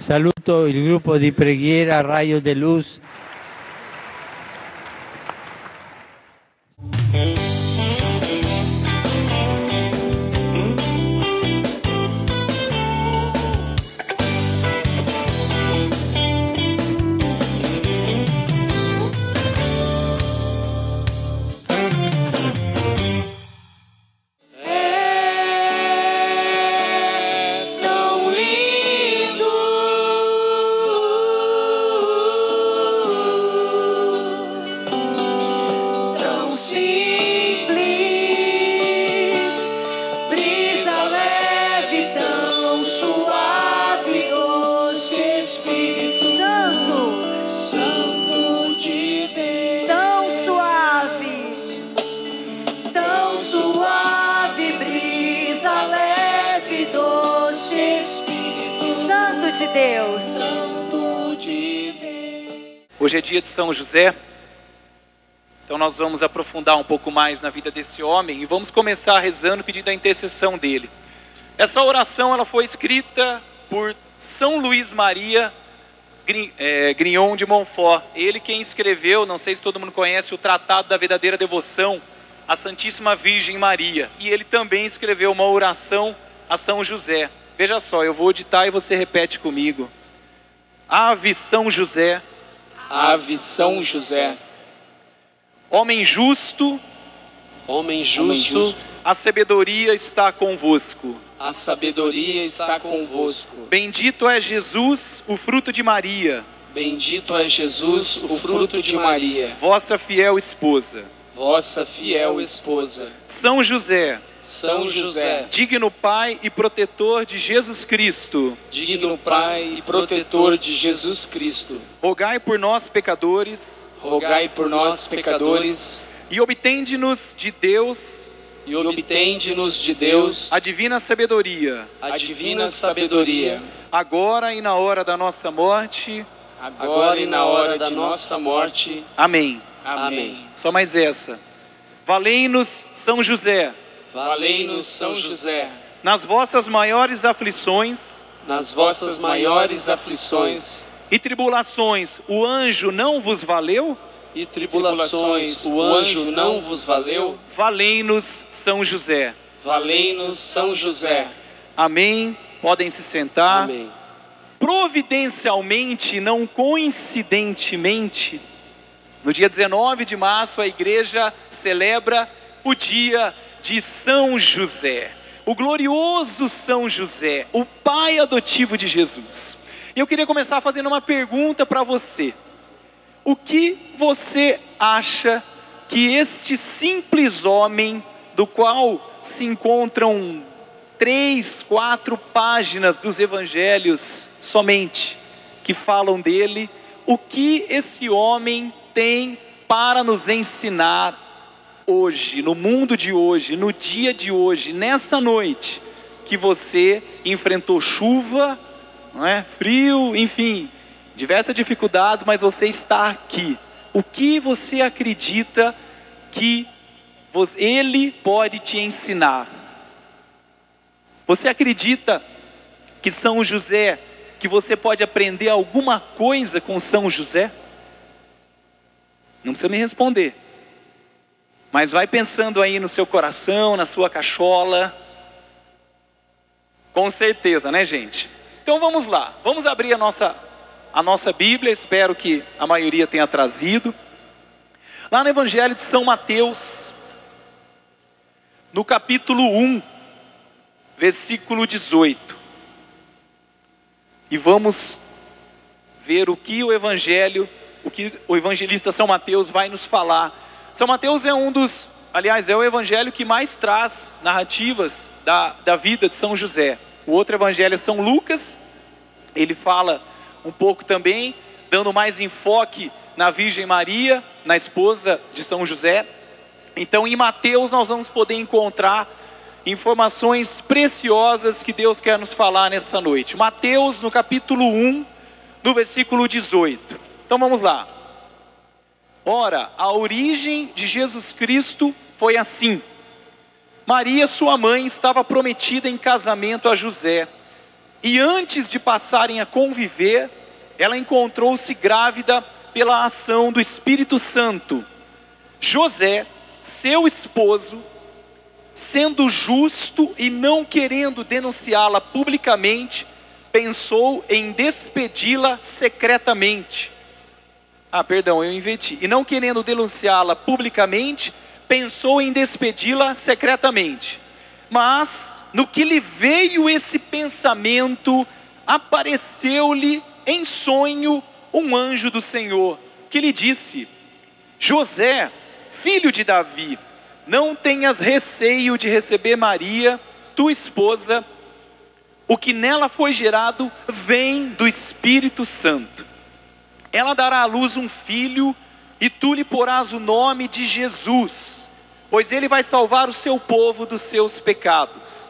Saluto il gruppo di preghiera Raio de Luz. Hoje é dia de São José, então nós vamos aprofundar um pouco mais na vida desse homem e vamos começar rezando pedindo a intercessão dele. Essa oração ela foi escrita por São Luís Maria Grignon de Montfort. Ele quem escreveu, não sei se todo mundo conhece, o Tratado da Verdadeira Devoção à Santíssima Virgem Maria. E ele também escreveu uma oração a São José. Veja só, eu vou ditar e você repete comigo. Ave São José. Ave São José, homem justo, a sabedoria está convosco. A sabedoria está convosco. Bendito é Jesus, o fruto de Maria. Bendito é Jesus, o fruto de Maria. Vossa fiel esposa. Vossa fiel esposa. São José. São José, digno Pai e protetor de Jesus Cristo. Digno Pai e protetor de Jesus Cristo. Rogai por nós, pecadores. Rogai por nós, pecadores. E obtende-nos de Deus. E obtende-nos de Deus a divina sabedoria. A divina sabedoria. Agora e na hora da nossa morte. Agora e na hora da nossa morte. Amém. Amém. Só mais essa. Valei-nos, São José. Valei-nos, São José, nas vossas maiores aflições, e tribulações, o anjo não vos valeu? E tribulações, o anjo não vos valeu? Valei-nos, São José. Valei-nos, São José. Amém. Podem se sentar. Amém. Providencialmente, não coincidentemente, no dia 19 de março, a igreja celebra o dia de São José, o glorioso São José, o pai adotivo de Jesus. E eu queria começar fazendo uma pergunta para você. O que você acha que este simples homem, do qual se encontram 3, 4 páginas dos evangelhos somente, que falam dele, o que esse homem tem para nos ensinar hoje, no mundo de hoje, no dia de hoje, nessa noite, que você enfrentou chuva, não é? Frio, enfim, diversas dificuldades, mas você está aqui. O que você acredita que ele pode te ensinar? Você acredita que São José, que você pode aprender alguma coisa com São José? Não precisa me responder. Mas vai pensando aí no seu coração, na sua cachola. Com certeza, né, gente? Então vamos lá. Vamos abrir a nossa Bíblia. Espero que a maioria tenha trazido. Lá no Evangelho de São Mateus, no capítulo 1, versículo 18. E vamos ver o que o evangelista São Mateus vai nos falar. São Mateus é é o evangelho que mais traz narrativas da vida de São José. O outro evangelho é São Lucas, ele fala um pouco também, dando mais enfoque na Virgem Maria, na esposa de São José. Então em Mateus nós vamos poder encontrar informações preciosas que Deus quer nos falar nessa noite. Mateus no capítulo 1, no versículo 18. Então vamos lá. Ora, a origem de Jesus Cristo foi assim. Maria, sua mãe, estava prometida em casamento a José. E antes de passarem a conviver, ela encontrou-se grávida pela ação do Espírito Santo. José, seu esposo, sendo justo e não querendo denunciá-la publicamente, pensou em despedi-la secretamente. E não querendo denunciá-la publicamente, pensou em despedi-la secretamente. Mas, no que lhe veio esse pensamento, apareceu-lhe em sonho um anjo do Senhor, que lhe disse: José, filho de Davi, não tenhas receio de receber Maria, tua esposa. O que nela foi gerado vem do Espírito Santo. Ela dará à luz um filho, e tu lhe porás o nome de Jesus, pois ele vai salvar o seu povo dos seus pecados.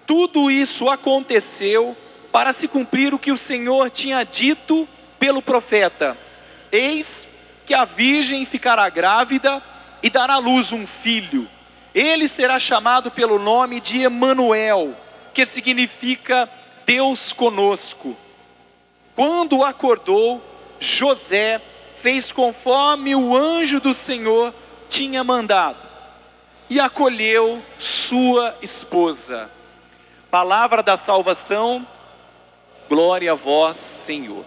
Tudo isso aconteceu para se cumprir o que o Senhor tinha dito pelo profeta: eis que a virgem ficará grávida e dará à luz um filho. Ele será chamado pelo nome de Emanuel, que significa Deus conosco. Quando acordou, José fez conforme o anjo do Senhor tinha mandado e acolheu sua esposa. Palavra da salvação, glória a vós, Senhor.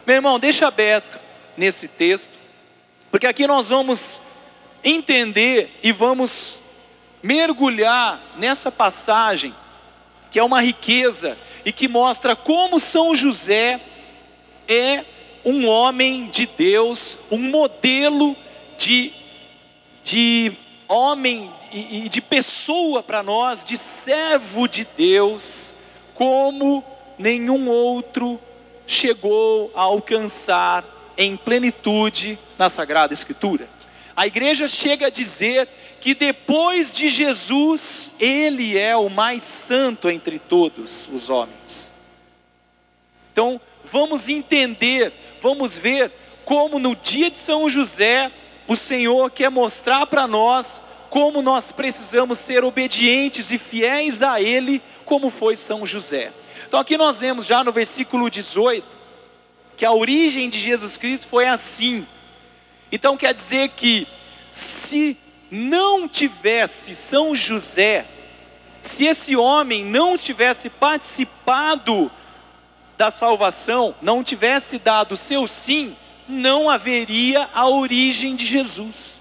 Meu irmão, deixa aberto nesse texto, porque aqui nós vamos entender e vamos mergulhar nessa passagem, que é uma riqueza e que mostra como São José é um homem de Deus, um modelo de homem e de pessoa para nós, de servo de Deus, como nenhum outro chegou a alcançar em plenitude na Sagrada Escritura. A igreja chega a dizer que depois de Jesus, ele é o mais santo entre todos os homens. Então, vamos entender, vamos ver como no dia de São José, o Senhor quer mostrar para nós como nós precisamos ser obedientes e fiéis a Ele, como foi São José. Então aqui nós vemos já no versículo 18, que a origem de Jesus Cristo foi assim. Então quer dizer que se não tivesse São José, se esse homem não tivesse participado da salvação, não tivesse dado seu sim, não haveria a origem de Jesus.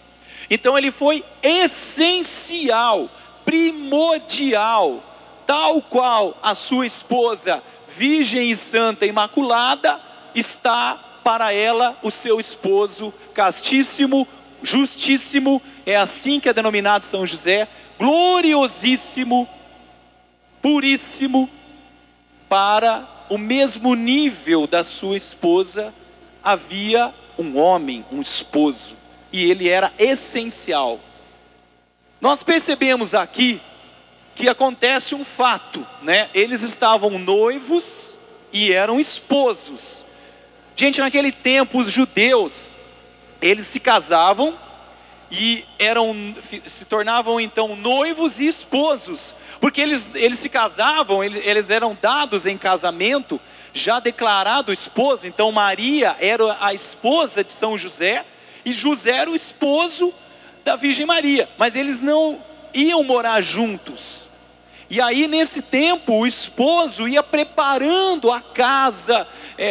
Então ele foi essencial, primordial, tal qual a sua esposa, virgem e santa, imaculada, está para ela o seu esposo castíssimo, justíssimo, é assim que é denominado São José, gloriosíssimo, puríssimo. Para o mesmo nível da sua esposa, havia um homem, um esposo, e ele era essencial. Nós percebemos aqui que acontece um fato, né? Eles estavam noivos e eram esposos. Gente, naquele tempo os judeus, eles se casavam e se tornavam então noivos e esposos, porque eles se casavam, eles eram dados em casamento, já declarado esposo. Então Maria era a esposa de São José, e José era o esposo da Virgem Maria, mas eles não iam morar juntos. E aí nesse tempo o esposo ia preparando a casa,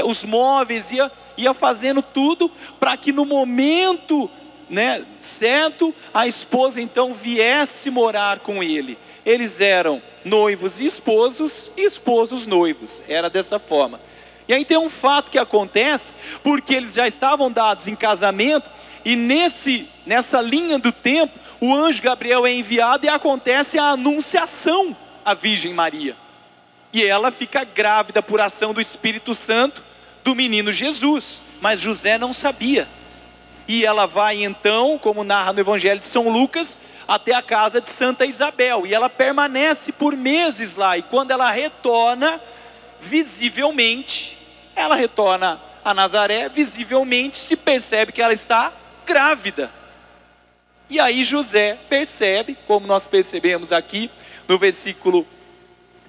os móveis, ia fazendo tudo para que no momento, né, certo, a esposa então viesse morar com ele. Eles eram noivos e esposos noivos, era dessa forma. E aí tem um fato que acontece, porque eles já estavam dados em casamento, e nessa linha do tempo, o anjo Gabriel é enviado e acontece a anunciação à Virgem Maria. E ela fica grávida por ação do Espírito Santo do menino Jesus, mas José não sabia. E ela vai então, como narra no Evangelho de São Lucas, até a casa de Santa Isabel, e ela permanece por meses lá, e quando ela retorna, visivelmente, ela retorna a Nazaré, visivelmente se percebe que ela está grávida. E aí José percebe, como nós percebemos aqui no versículo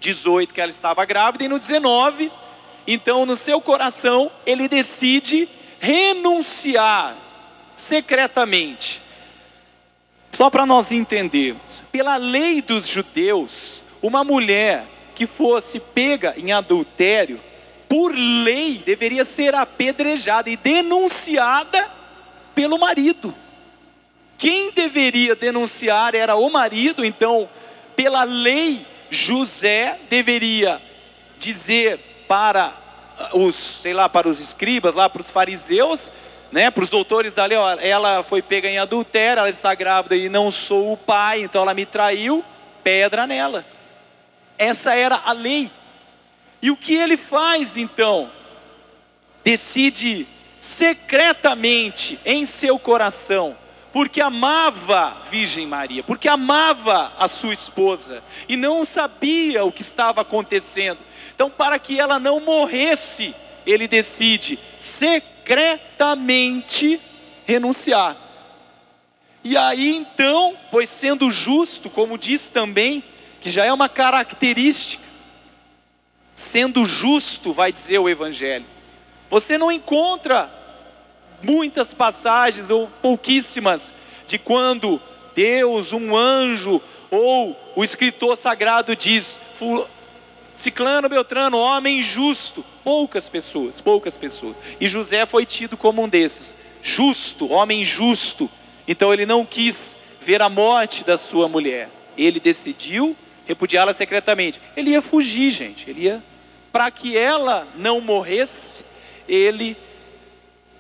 18 que ela estava grávida, e no 19, então no seu coração, ele decide renunciar secretamente. Só para nós entendermos, pela lei dos judeus, uma mulher que fosse pega em adultério, por lei, deveria ser apedrejada e denunciada pelo marido. Quem deveria denunciar era o marido. Então, pela lei, José deveria dizer para para os escribas, lá para os fariseus, né, para os doutores da lei: ó, ela foi pega em adultério, ela está grávida e não sou o pai, então ela me traiu, pedra nela. Essa era a lei. E o que ele faz então? Decide secretamente em seu coração, porque amava a Virgem Maria, porque amava a sua esposa, e não sabia o que estava acontecendo. Então, para que ela não morresse, ele decide secretamente renunciar. E aí então, pois sendo justo, como diz também, que já é uma característica, sendo justo, vai dizer o Evangelho, você não encontra muitas passagens, ou pouquíssimas, de quando Deus, um anjo, ou o escritor sagrado diz: Ciclano, Beltrano, homem justo. Poucas pessoas. E José foi tido como um desses. Justo, homem justo. Então ele não quis ver a morte da sua mulher. Ele decidiu repudiá-la secretamente. Ele ia fugir, gente. Para que ela não morresse, ele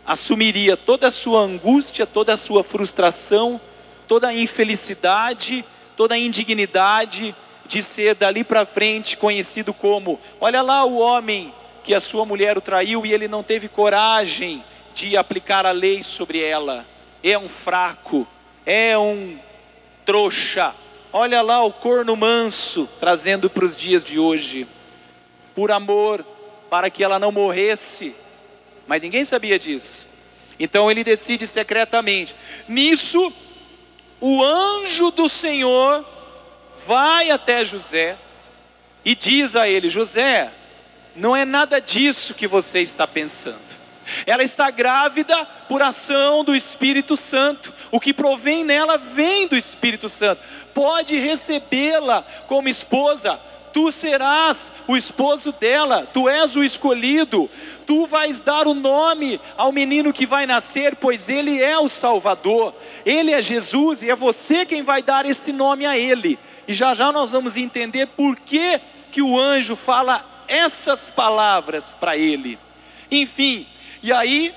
assumiria toda a sua angústia, toda a sua frustração, toda a infelicidade, toda a indignidade de ser dali para frente conhecido como: olha lá o homem que a sua mulher o traiu e ele não teve coragem de aplicar a lei sobre ela. É um fraco, é um trouxa. Olha lá o corno manso, trazendo para os dias de hoje. Por amor, para que ela não morresse. Mas ninguém sabia disso. Então ele decide secretamente. Nisso, o anjo do Senhor vai até José e diz a ele: José, não é nada disso que você está pensando. Ela está grávida por ação do Espírito Santo. O que provém nela vem do Espírito Santo. Pode recebê-la como esposa. Tu serás o esposo dela, tu és o escolhido, tu vais dar o nome ao menino que vai nascer, pois ele é o Salvador, ele é Jesus, e é você quem vai dar esse nome a ele. E já já nós vamos entender por que o anjo fala essas palavras para ele. Enfim, e aí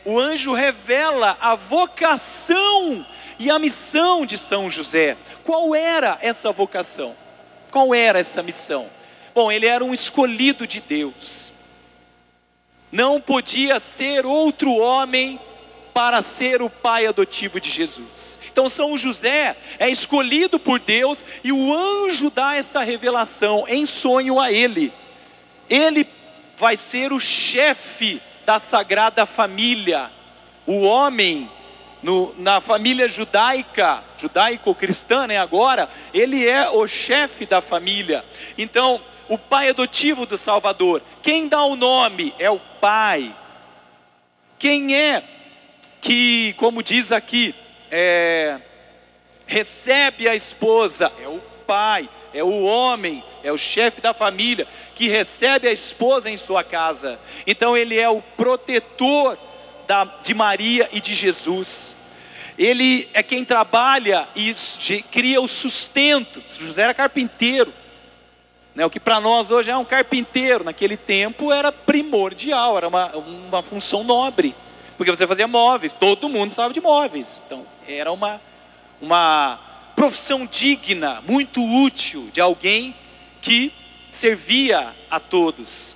o anjo revela a vocação e a missão de São José. Qual era essa vocação? Qual era essa missão? Bom, ele era um escolhido de Deus. Não podia ser outro homem para ser o pai adotivo de Jesus. Então São José é escolhido por Deus e o anjo dá essa revelação em sonho a ele. Ele vai ser o chefe da Sagrada Família. O homem na família judaico-cristã, né, agora, ele é o chefe da família. Então, o pai adotivo do Salvador. Quem dá o nome é o pai. Quem é que, como diz aqui, recebe a esposa? É o pai, é o homem, é o chefe da família, que recebe a esposa em sua casa. Então ele é o protetor de Maria e de Jesus. Ele é quem trabalha e cria o sustento. José era carpinteiro, né? O que para nós hoje é um carpinteiro, naquele tempo era primordial, era uma função nobre, porque você fazia móveis, todo mundo precisava de móveis. Então era uma profissão digna, muito útil, de alguém que servia a todos.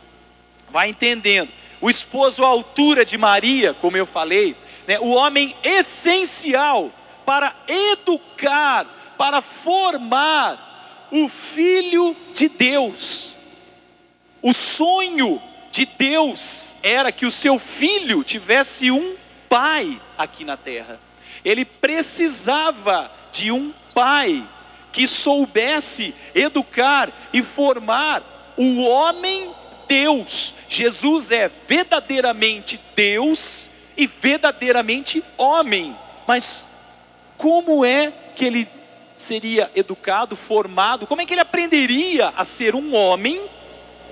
Vai entendendo. O esposo à altura de Maria, como eu falei, né, o homem essencial para educar, para formar o Filho de Deus. O sonho de Deus era que o seu filho tivesse um pai aqui na terra. Ele precisava de um pai que soubesse educar e formar o homem Deus. Jesus é verdadeiramente Deus e verdadeiramente homem. Mas como é que ele seria educado, formado? Como é que ele aprenderia a ser um homem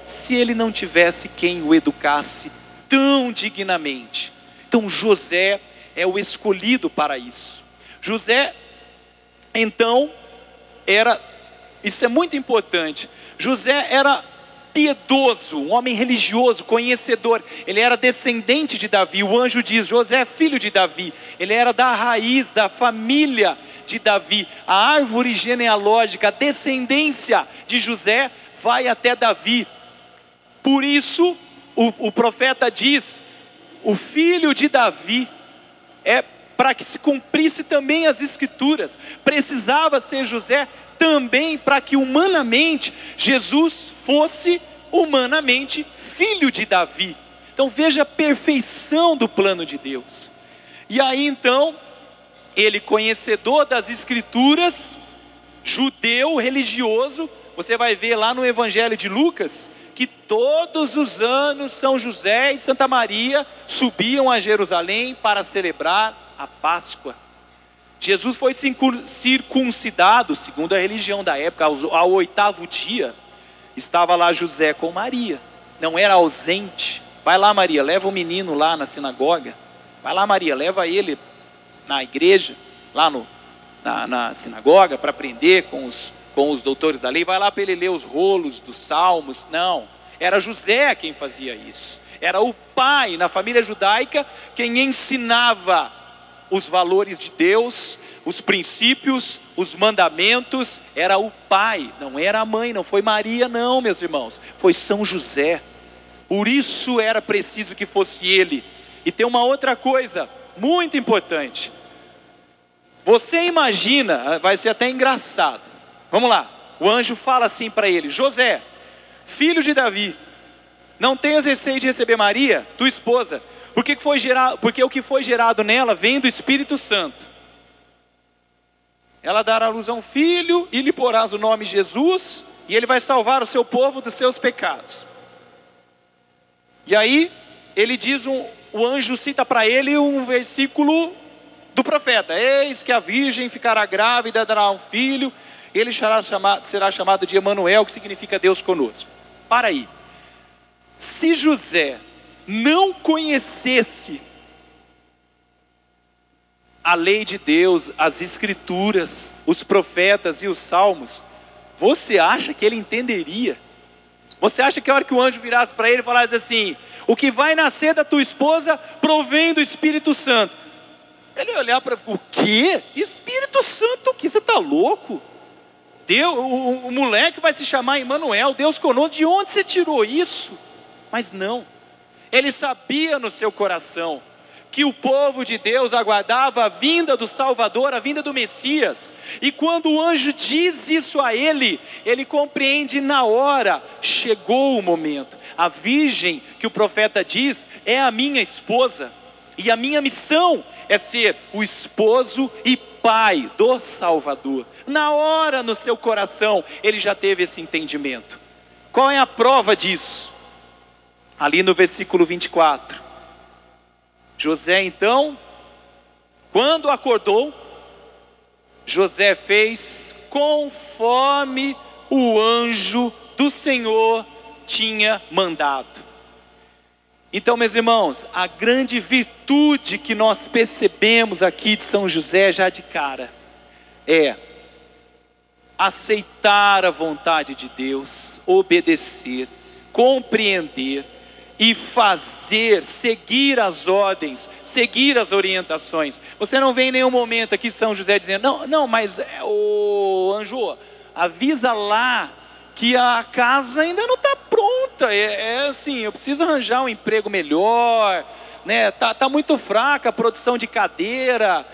se ele não tivesse quem o educasse tão dignamente? Então José é o escolhido para isso. José, então, isso é muito importante, José era piedoso, um homem religioso, conhecedor. Ele era descendente de Davi. O anjo diz: José é filho de Davi. Ele era da raiz, da família de Davi. A árvore genealógica, a descendência de José vai até Davi. Por isso, o profeta diz: o filho de Davi, para que se cumprisse também as escrituras, precisava ser José também, para que humanamente Jesus fosse humanamente filho de Davi. Então veja a perfeição do plano de Deus. E aí então, ele, conhecedor das escrituras, judeu religioso, você vai ver lá no Evangelho de Lucas, que todos os anos São José e Santa Maria subiam a Jerusalém para celebrar a Páscoa. Jesus foi circuncidado, segundo a religião da época, ao 8º dia. Estava lá José com Maria, não era ausente. Vai lá, Maria, leva o menino lá na sinagoga. Vai lá, Maria, leva ele na igreja, lá na sinagoga, para aprender com os doutores da lei. Vai lá para ele ler os rolos dos salmos. Não, era José quem fazia isso. Era o pai, na família judaica, quem ensinava os valores de Deus, os princípios, os mandamentos. Era o pai, não era a mãe, não foi Maria não, meus irmãos, foi São José. Por isso era preciso que fosse ele. E tem uma outra coisa muito importante. Você imagina, vai ser até engraçado, vamos lá, o anjo fala assim para ele: José, filho de Davi, não tenhas receio de receber Maria, tua esposa, porque o que foi gerado nela vem do Espírito Santo. Ela dará à luz a um filho e lhe porás o nome Jesus, e ele vai salvar o seu povo dos seus pecados. E aí ele diz, o anjo cita para ele um versículo do profeta: eis que a virgem ficará grávida, dará um filho, ele será chamado de Emanuel, que significa Deus conosco. Para aí, se José não conhecesse a lei de Deus, as escrituras, os profetas e os salmos, você acha que ele entenderia? Você acha que a hora que o anjo virasse para ele e falasse assim: o que vai nascer da tua esposa provém do Espírito Santo, ele ia olhar para: o quê? Espírito Santo? O que? Você está louco? O moleque vai se chamar Emanuel, Deus conosco. De onde você tirou isso? Mas não, ele sabia no seu coração que o povo de Deus aguardava a vinda do Salvador, a vinda do Messias. E quando o anjo diz isso a ele, ele compreende na hora: chegou o momento. A virgem que o profeta diz é a minha esposa, e a minha missão é ser o esposo e pai do Salvador. Na hora, no seu coração, ele já teve esse entendimento. Qual é a prova disso? Ali no versículo 24, José então, quando acordou, José fez conforme o anjo do Senhor tinha mandado. Então, meus irmãos, a grande virtude que nós percebemos aqui de São José já de cara é aceitar a vontade de Deus, obedecer, compreender e fazer, seguir as ordens, seguir as orientações. Você não vê em nenhum momento aqui São José dizendo: não, mas o anjo, avisa lá que a casa ainda não está pronta, assim, eu preciso arranjar um emprego melhor, né? Tá muito fraca a produção de cadeira,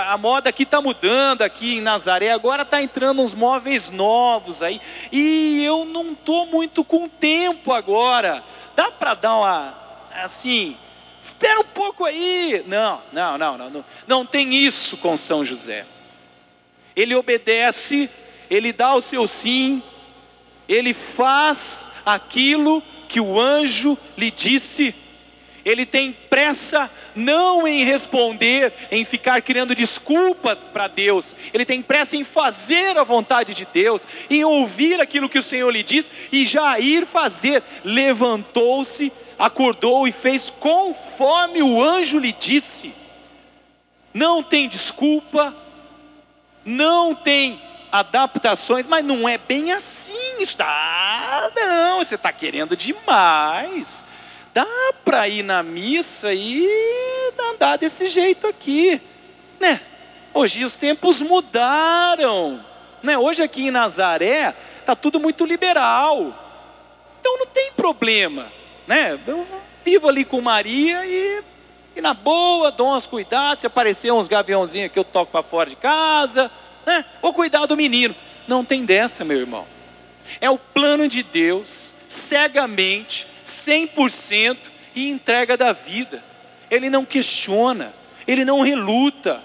a moda aqui está mudando aqui em Nazaré, agora está entrando uns móveis novos aí, e eu não estou muito com tempo agora. Dá para dar uma, assim, espera um pouco aí. Não tem isso com São José. Ele obedece ele dá o seu sim, ele faz aquilo que o anjo lhe disse. Ele tem pressa não em responder, em ficar criando desculpas para Deus. Ele tem pressa em fazer a vontade de Deus, em ouvir aquilo que o Senhor lhe diz e já ir fazer. Levantou-se, acordou e fez conforme o anjo lhe disse. Não tem desculpa, não tem adaptações, mas não é bem assim. Não, você está querendo demais. Dá para ir na missa e andar desse jeito aqui, né? Hoje os tempos mudaram, né? Hoje aqui em Nazaré está tudo muito liberal, então não tem problema, né? Eu vivo ali com Maria e na boa, dou uns cuidados. Se aparecer uns gaviãozinhos aqui, eu toco para fora de casa, né? Vou cuidar do menino. Não tem dessa, meu irmão. É o plano de Deus, cegamente, 100% e entrega da vida. Ele não questiona, ele não reluta,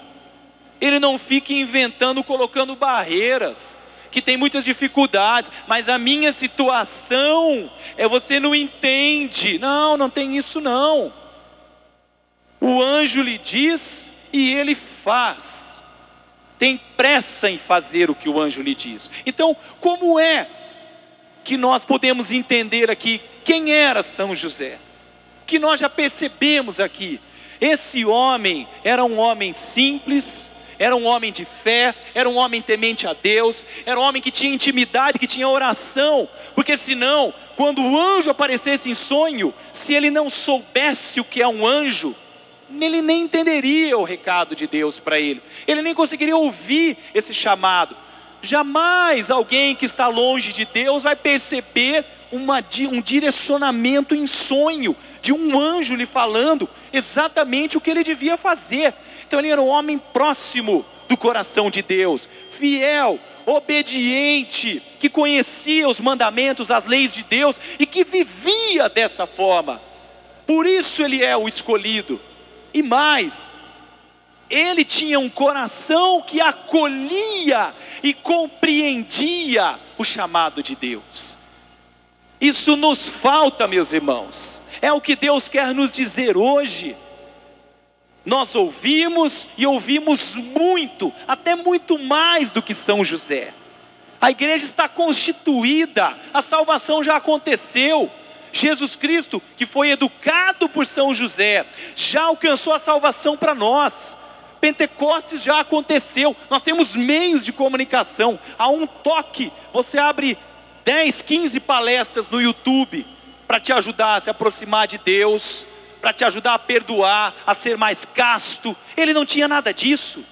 ele não fica inventando, colocando barreiras, que tem muitas dificuldades, mas a minha situação você não entende. Não tem isso não. O anjo lhe diz e ele faz. Tem pressa em fazer o que o anjo lhe diz. Então, como é que nós podemos entender aqui quem era São José? Que nós já percebemos aqui. Esse homem era um homem simples, era um homem de fé, era um homem temente a Deus, era um homem que tinha intimidade, que tinha oração, porque senão, quando o anjo aparecesse em sonho, se ele não soubesse o que é um anjo, ele nem entenderia o recado de Deus para ele, ele nem conseguiria ouvir esse chamado. Jamais alguém que está longe de Deus vai perceber um direcionamento em sonho, de um anjo lhe falando exatamente o que ele devia fazer. Então ele era um homem próximo do coração de Deus, fiel, obediente, que conhecia os mandamentos, as leis de Deus e que vivia dessa forma. Por isso ele é o escolhido. E mais, ele tinha um coração que acolhia e compreendia o chamado de Deus. Isso nos falta, meus irmãos. É o que Deus quer nos dizer hoje. Nós ouvimos e ouvimos muito, até muito mais do que São José. A igreja está constituída, a salvação já aconteceu. Jesus Cristo, que foi educado por São José, já alcançou a salvação para nós. Pentecostes já aconteceu, nós temos meios de comunicação. A um toque, você abre 10, 15 palestras no YouTube para te ajudar a se aproximar de Deus, para te ajudar a perdoar, a ser mais casto. Ele não tinha nada disso.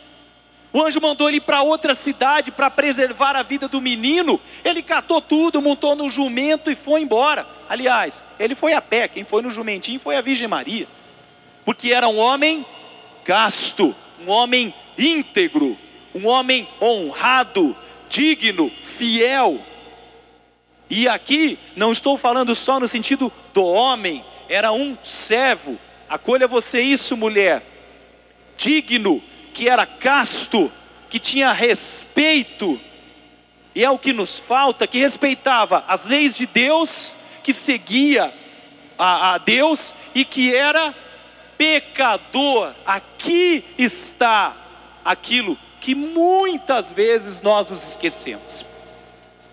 O anjo mandou ele para outra cidade para preservar a vida do menino. Ele catou tudo, montou no jumento e foi embora. Aliás, ele foi a pé, quem foi no jumentinho foi a Virgem Maria, porque era um homem casto, um homem íntegro, um homem honrado, digno, fiel. E aqui não estou falando só no sentido do homem, era um servo. Acolha você isso, mulher, digno, que era casto, que tinha respeito, e é o que nos falta, que respeitava as leis de Deus, que seguia a Deus e que era pecador. Aqui está aquilo que muitas vezes nós nos esquecemos.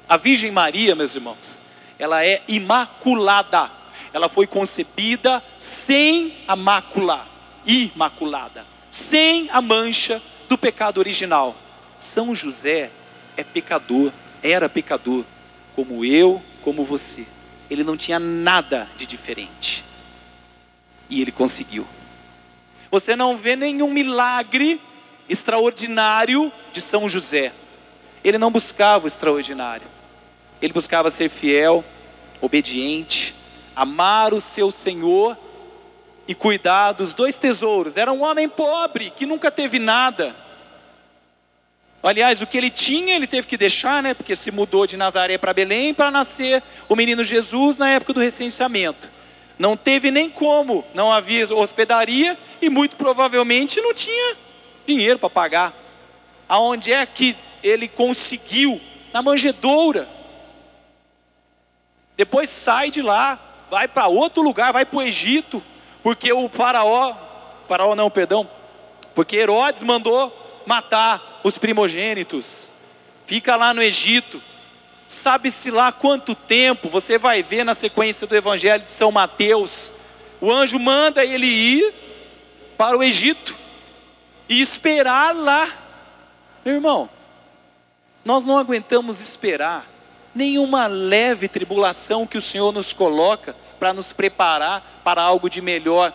A Virgem Maria, meus irmãos, ela é imaculada. Ela foi concebida sem a mácula, imaculada, sem a mancha do pecado original. São José é pecador, era pecador, como eu, como você. Ele não tinha nada de diferente. E ele conseguiu. Você não vê nenhum milagre extraordinário de São José. Ele não buscava o extraordinário. Ele buscava ser fiel, obediente, amar o seu Senhor e cuidar dos dois tesouros. Era um homem pobre, que nunca teve nada. Aliás, o que ele tinha, ele teve que deixar, né? Porque se mudou de Nazaré para Belém para nascer o menino Jesus na época do recenseamento. Não teve nem como, não havia hospedaria e muito provavelmente não tinha dinheiro para pagar. Aonde é que ele conseguiu na manjedoura. Depois sai de lá, vai para outro lugar, vai para o Egito, porque o porque Herodes mandou matar os primogênitos. Fica lá no Egito, sabe-se lá quanto tempo. Você vai ver na sequência do Evangelho de São Mateus, o anjo manda ele ir para o Egito e esperar lá. Meu irmão, nós não aguentamos esperar nenhuma leve tribulação que o Senhor nos coloca para nos preparar para algo de melhor,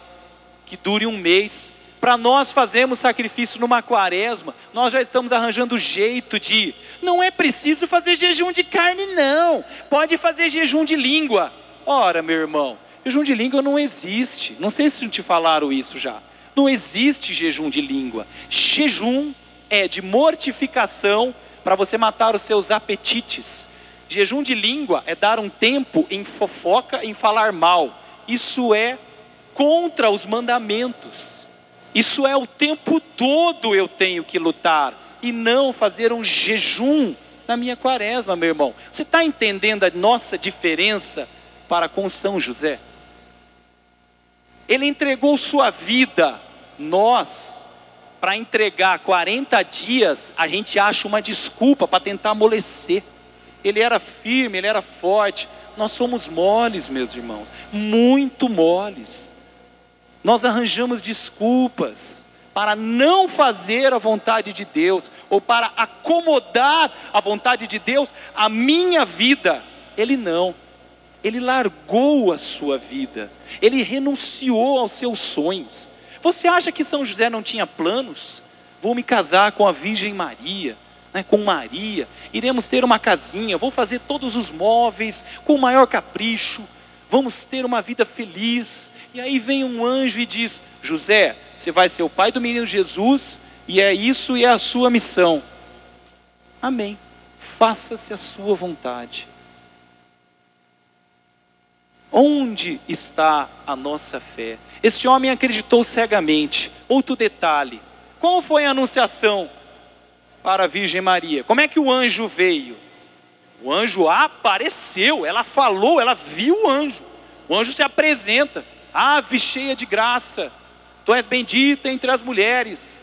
que dure um mês. Para nós fazermos sacrifício numa quaresma, nós já estamos arranjando jeito de, não é preciso fazer jejum de carne não, pode fazer jejum de língua. Ora, meu irmão, jejum de língua não existe, não sei se te falaram isso já, não existe jejum de língua. Jejum é de mortificação para você matar os seus apetites. Jejum de língua é dar um tempo em fofoca, em falar mal. Isso é contra os mandamentos. Isso é o tempo todo eu tenho que lutar e não fazer um jejum na minha quaresma, meu irmão. Você está entendendo a nossa diferença para com São José? Ele entregou sua vida. Nós, para entregar 40 dias, a gente acha uma desculpa para tentar amolecer. Ele era firme, ele era forte. Nós somos moles, meus irmãos, muito moles. Nós arranjamos desculpas para não fazer a vontade de Deus, ou para acomodar a vontade de Deus à minha vida. Ele não, ele largou a sua vida, ele renunciou aos seus sonhos. Você acha que São José não tinha planos? Vou me casar com a Virgem Maria, com Maria, iremos ter uma casinha, vou fazer todos os móveis com o maior capricho, vamos ter uma vida feliz. E aí vem um anjo e diz: José, você vai ser o pai do menino Jesus, e é isso e é a sua missão. Amém. Faça-se a sua vontade. Onde está a nossa fé? Esse homem acreditou cegamente. Outro detalhe: qual foi a anunciação para a Virgem Maria? Como é que o anjo veio? O anjo apareceu, ela falou, ela viu o anjo. O anjo se apresenta: ave cheia de graça, tu és bendita entre as mulheres.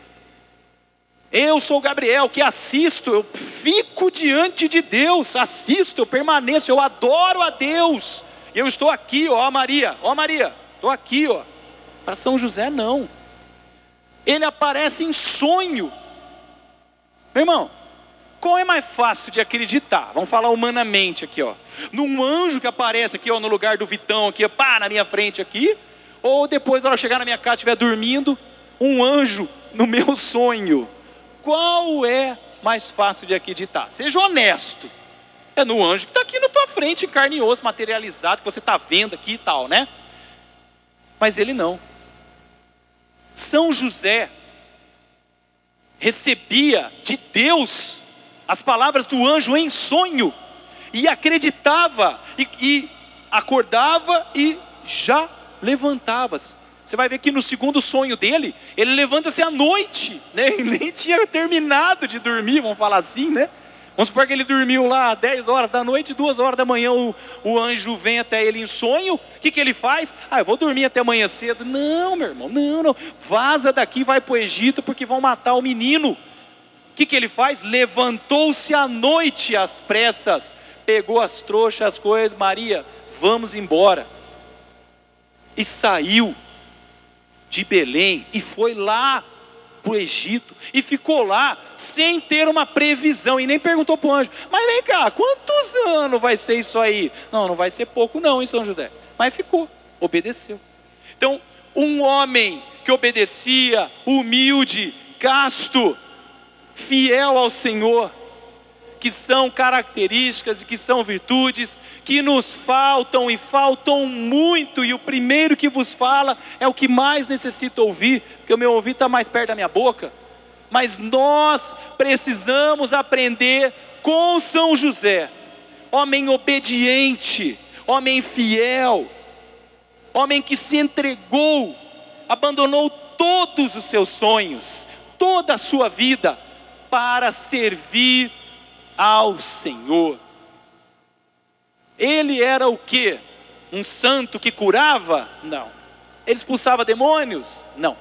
Eu sou Gabriel, que assisto, eu fico diante de Deus, assisto, eu permaneço, eu adoro a Deus. E eu estou aqui, ó Maria, estou aqui, ó. Para São José não. Ele aparece em sonho. Meu irmão, qual é mais fácil de acreditar? Vamos falar humanamente aqui, ó. Num anjo que aparece aqui, ó, no lugar do Vitão aqui, pá, na minha frente aqui, ou depois ela chegar na minha casa, estiver dormindo, um anjo no meu sonho. Qual é mais fácil de acreditar? Seja honesto. É no anjo que está aqui na tua frente, em carne e osso, materializado, que você está vendo aqui e tal, né? Mas ele não. São José recebia de Deus as palavras do anjo em sonho, e acreditava, e acordava e já levantava-se. Você vai ver que no segundo sonho dele, ele levanta-se à noite, né? Nem tinha terminado de dormir, vamos falar assim, né? Vamos supor que ele dormiu lá 10 horas da noite, 2 horas da manhã o anjo vem até ele em sonho. O que ele faz? Eu vou dormir até amanhã cedo. Não, meu irmão, não. Vaza daqui, vai para o Egito, porque vão matar o menino. O que ele faz? Levantou-se à noite às pressas, pegou as trouxas, as coisas, Maria, vamos embora. E saiu de Belém e foi lá para o Egito, e ficou lá sem ter uma previsão, e nem perguntou para o anjo: mas vem cá, quantos anos vai ser isso aí? Não vai ser pouco não, hein, São José? Mas ficou, obedeceu. Então, um homem que obedecia, humilde, casto, fiel ao Senhor, que são características e que são virtudes que nos faltam, e faltam muito, e o primeiro que vos fala é o que mais necessita ouvir, porque o meu ouvido está mais perto da minha boca. Mas nós precisamos aprender com São José, homem obediente, homem fiel, homem que se entregou, abandonou todos os seus sonhos, toda a sua vida, para servir ao Senhor. Ele era o quê? Um santo que curava? Não. Ele expulsava demônios? Não.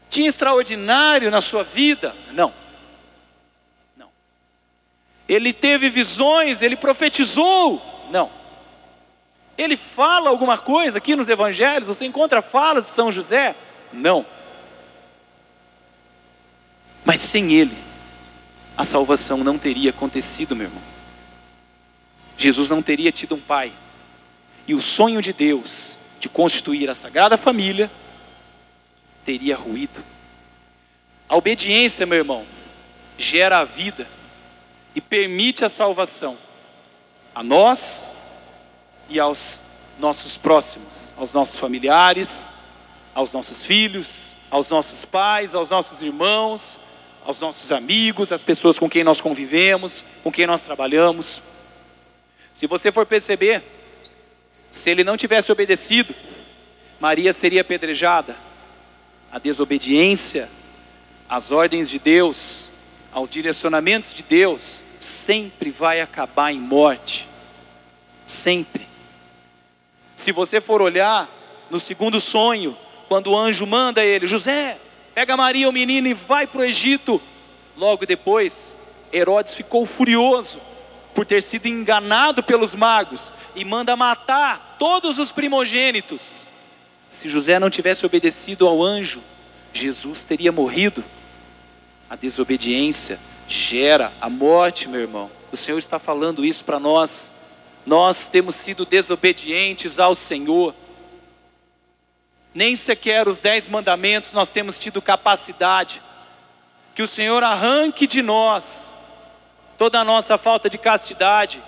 Tinha extraordinário na sua vida? Não. Não. Ele teve visões, ele profetizou? Não. Ele fala alguma coisa aqui nos evangelhos? Você encontra falas de São José? Não. Mas sem ele, a salvação não teria acontecido, meu irmão. Jesus não teria tido um pai. E o sonho de Deus de constituir a Sagrada Família teria ruído. A obediência, meu irmão, gera a vida e permite a salvação a nós e aos nossos próximos, aos nossos familiares, aos nossos filhos, aos nossos pais, aos nossos irmãos, aos nossos amigos, às pessoas com quem nós convivemos, com quem nós trabalhamos. Se você for perceber, se ele não tivesse obedecido, Maria seria apedrejada. A desobediência às ordens de Deus, aos direcionamentos de Deus, sempre vai acabar em morte. Sempre. Se você for olhar no segundo sonho, quando o anjo manda ele, José, pega Maria, o menino, e vai para o Egito. Logo depois, Herodes ficou furioso por ter sido enganado pelos magos e manda matar todos os primogênitos. Se José não tivesse obedecido ao anjo, Jesus teria morrido. A desobediência gera a morte, meu irmão. O Senhor está falando isso para nós. Nós temos sido desobedientes ao Senhor. Nem sequer os 10 mandamentos nós temos tido capacidade. Que o Senhor arranque de nós toda a nossa falta de castidade.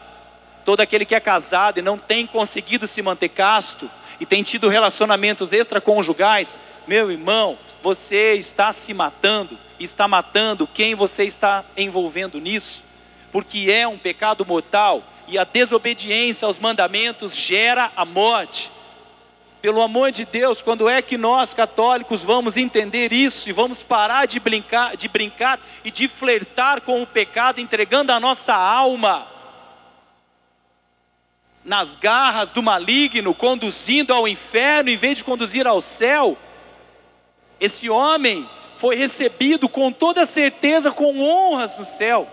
Todo aquele que é casado e não tem conseguido se manter casto e tem tido relacionamentos extraconjugais, meu irmão, você está se matando, está matando quem você está envolvendo nisso, porque é um pecado mortal e a desobediência aos mandamentos gera a morte. Pelo amor de Deus, quando é que nós católicos vamos entender isso e vamos parar de brincar e de flertar com o pecado, entregando a nossa alma nas garras do maligno, conduzindo ao inferno em vez de conduzir ao céu? Esse homem foi recebido com toda certeza com honras no céu.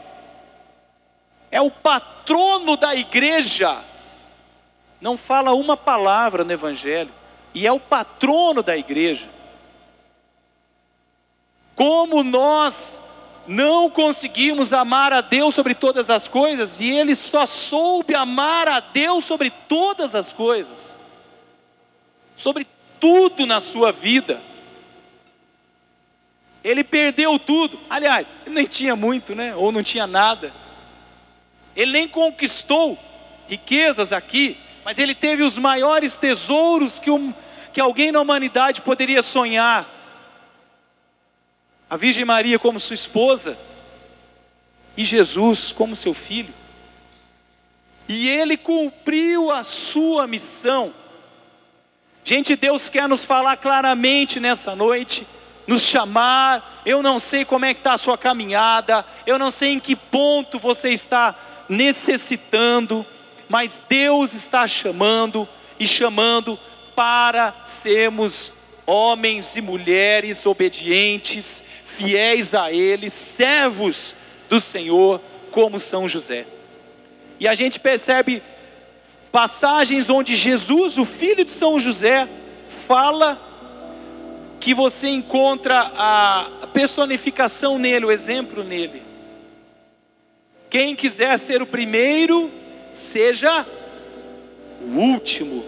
É o patrono da igreja. Não fala uma palavra no evangelho. E é o patrono da igreja. Como nós não conseguimos amar a Deus sobre todas as coisas, e ele só soube amar a Deus sobre todas as coisas, sobre tudo na sua vida. Ele perdeu tudo. Aliás, ele nem tinha muito, né? Ou não tinha nada. Ele nem conquistou riquezas aqui, mas ele teve os maiores tesouros que alguém na humanidade poderia sonhar. A Virgem Maria como sua esposa, e Jesus como seu filho. E ele cumpriu a sua missão. Gente, Deus quer nos falar claramente nessa noite, nos chamar. Eu não sei como é que está a sua caminhada, eu não sei em que ponto você está necessitando, mas Deus está chamando e chamando para sermos homens e mulheres obedientes, fiéis a Ele, servos do Senhor, como São José. E a gente percebe passagens onde Jesus, o filho de São José, fala que você encontra a personificação nele, o exemplo nele. Quem quiser ser o primeiro, seja o último.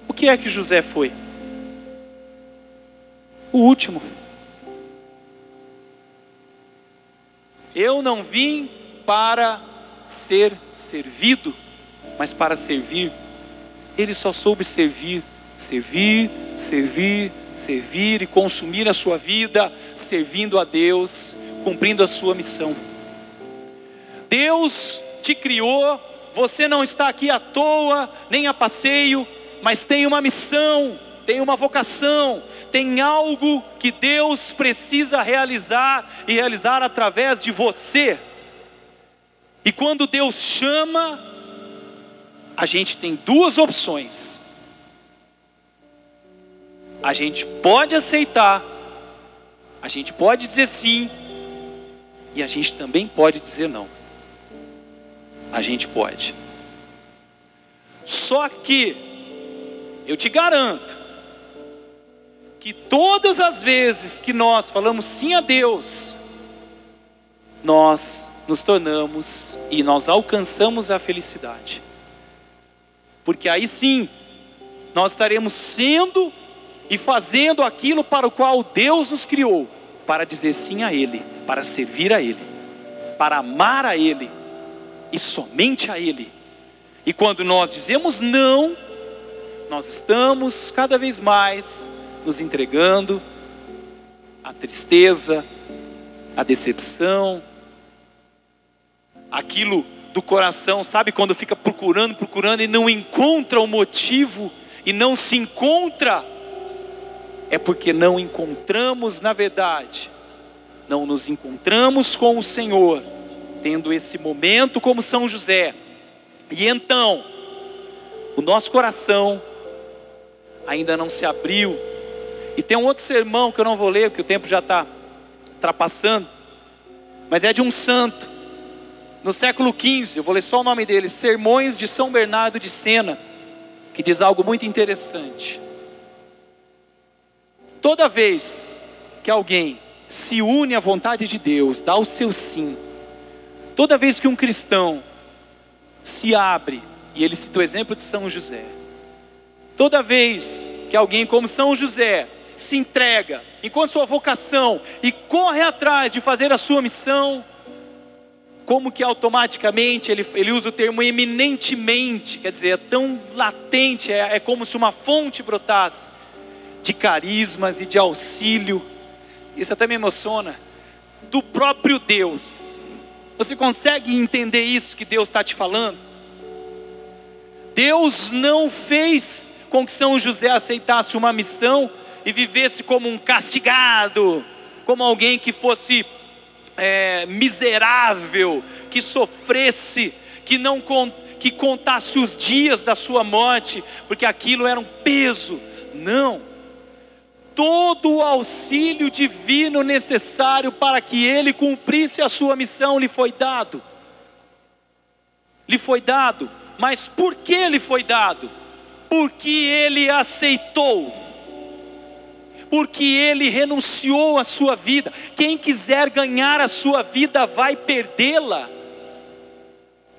O que é que José foi? O último. Eu não vim para ser servido, mas para servir. Ele só soube servir, servir, servir, servir e consumir a sua vida servindo a Deus, cumprindo a sua missão. Deus te criou, você não está aqui à toa, nem a passeio, mas tem uma missão, tem uma vocação, tem algo que Deus precisa realizar e realizar através de você. E quando Deus chama, a gente tem duas opções. A gente pode aceitar, a gente pode dizer sim, e a gente também pode dizer não. A gente pode. Só que, eu te garanto, que todas as vezes que nós falamos sim a Deus, nós nos tornamos e nós alcançamos a felicidade. Porque aí sim, nós estaremos sendo e fazendo aquilo para o qual Deus nos criou, para dizer sim a Ele, para servir a Ele, para amar a Ele, e somente a Ele. E quando nós dizemos não, nós estamos cada vez mais nos entregando à tristeza, à decepção, aquilo do coração, sabe, quando fica procurando e não encontra o motivo, e não se encontra, é porque não encontramos, na verdade, não nos encontramos com o Senhor, tendo esse momento como São José, e então, o nosso coração ainda não se abriu. E tem um outro sermão que eu não vou ler, porque o tempo já está ultrapassando, mas é de um santo, no século XV, eu vou ler só o nome dele, Sermões de São Bernardo de Sena, que diz algo muito interessante. Toda vez que alguém se une à vontade de Deus, dá o seu sim, toda vez que um cristão se abre, e ele cita o exemplo de São José, toda vez que alguém como São José se entrega, enquanto sua vocação, e corre atrás de fazer a sua missão, como que automaticamente, ele usa o termo eminentemente, quer dizer, é tão latente, é como se uma fonte brotasse, de carismas e de auxílio, isso até me emociona, do próprio Deus. Você consegue entender isso que Deus está te falando? Deus não fez com que São José aceitasse uma missão e vivesse como um castigado, como alguém que fosse miserável, que sofresse, que contasse os dias da sua morte, porque aquilo era um peso. Não. Todo o auxílio divino necessário para que ele cumprisse a sua missão lhe foi dado. Lhe foi dado. Mas por que lhe foi dado? Porque ele aceitou. Porque ele renunciou à sua vida. Quem quiser ganhar a sua vida vai perdê-la.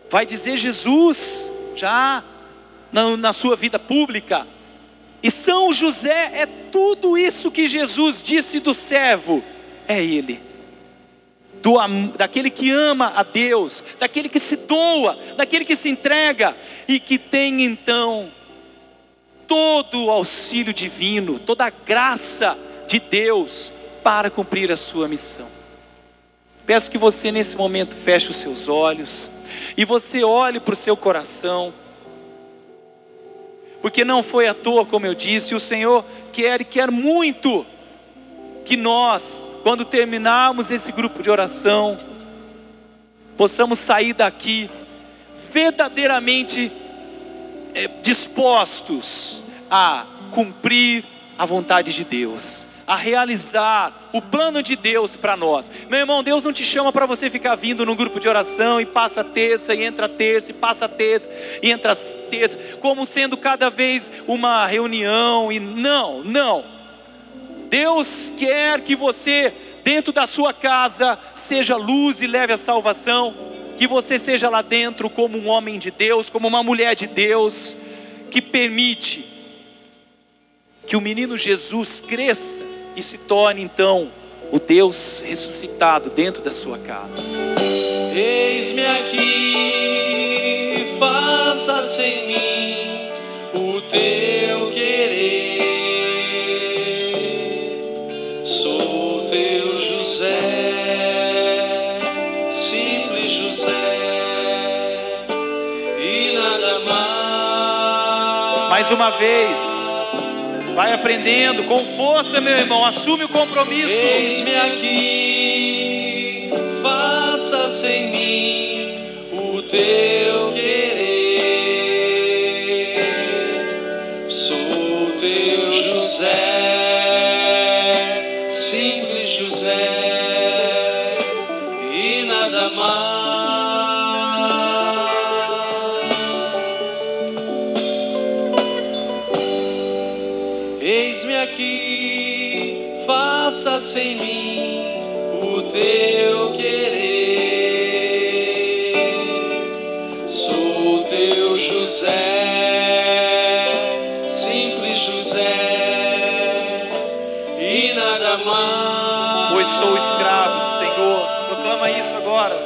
Vai dizer Jesus já na sua vida pública. E São José é tudo isso que Jesus disse do servo. É ele. Daquele que ama a Deus, daquele que se doa, daquele que se entrega e que tem então todo o auxílio divino, toda a graça de Deus para cumprir a sua missão. Peço que você nesse momento feche os seus olhos e você olhe para o seu coração, porque não foi à toa, como eu disse, o Senhor quer muito que nós, quando terminarmos esse grupo de oração, possamos sair daqui verdadeiramente dispostos a cumprir a vontade de Deus, a realizar o plano de Deus para nós. Meu irmão, Deus não te chama para você ficar vindo no grupo de oração e passa a terça e entra a terça e passa a terça e entra a terça, como sendo cada vez uma reunião. E não. Deus quer que você, dentro da sua casa, seja luz e leve a salvação, que você seja lá dentro como um homem de Deus, como uma mulher de Deus, que permite que o menino Jesus cresça e se torne então o Deus ressuscitado dentro da sua casa. Eis-me aqui, faça-se em mim o teu querer. Sou teu José, simples José, e nada mais. Mais uma vez, vai aprendendo com força, meu irmão, assume o compromisso. Eis-me aqui, faça-se em mim teu querer. Sou teu José, simples José, e nada mais. Eis-me aqui, faça-se em mim o teu querer. Sou teu José, simples José, e nada mais. Pois sou escravo, Senhor. Proclama isso agora.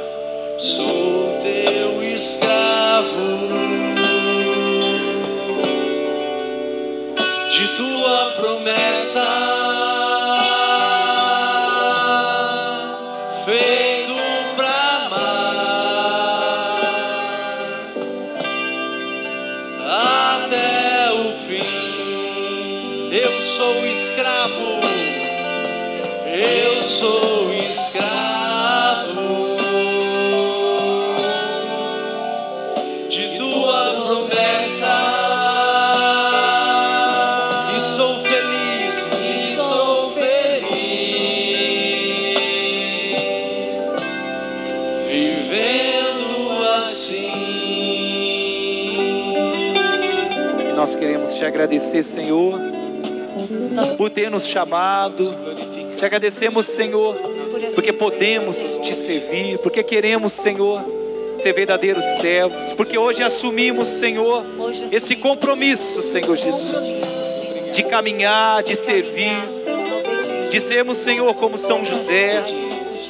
Sou teu escravo, de tua promessa, feito pra amar até o fim. Eu sou escravo, eu sou escravo de tua promessa. Nós queremos te agradecer, Senhor, por ter nos chamado. Te agradecemos, Senhor, porque podemos te servir, porque queremos, Senhor, ser verdadeiros servos, porque hoje assumimos, Senhor, esse compromisso, Senhor Jesus, de caminhar, de servir, de sermos, Senhor, como São José,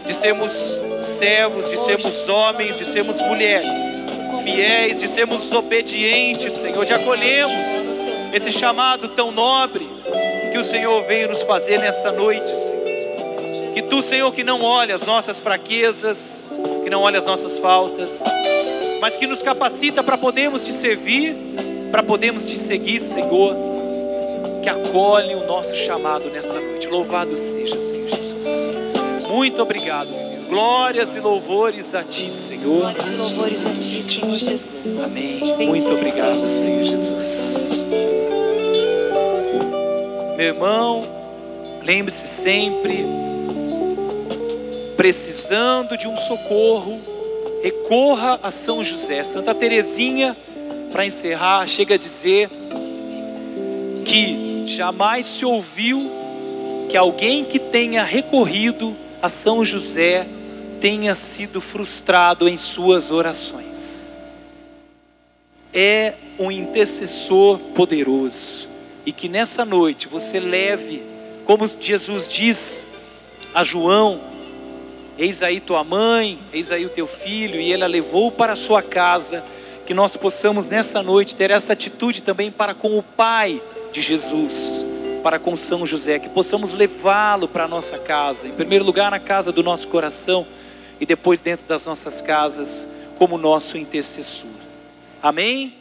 de sermos servos, de sermos homens, de sermos mulheres fiéis, de sermos obedientes, Senhor, de acolhermos esse chamado tão nobre que o Senhor veio nos fazer nessa noite, Senhor. Que Tu, Senhor, que não olha as nossas fraquezas, que não olha as nossas faltas, mas que nos capacita para podermos Te servir, para podermos Te seguir, Senhor, que acolhe o nosso chamado nessa noite. Louvado seja, Senhor Jesus. Muito obrigado, Senhor. Glórias e louvores a Ti, Senhor. Glórias e louvores a Ti, Senhor Jesus. Amém. Muito obrigado, Senhor Jesus. Meu irmão, lembre-se sempre, precisando de um socorro, recorra a São José. Santa Teresinha, para encerrar, chega a dizer que jamais se ouviu que alguém que tenha recorrido a São José tenha sido frustrado em suas orações. É um intercessor poderoso, e que nessa noite você leve, como Jesus diz a João: eis aí tua mãe, eis aí o teu filho, e ele a levou para a sua casa. Que nós possamos nessa noite ter essa atitude também para com o Pai de Jesus, para com São José, que possamos levá-lo para a nossa casa, em primeiro lugar na casa do nosso coração, e depois dentro das nossas casas, como nosso intercessor. Amém?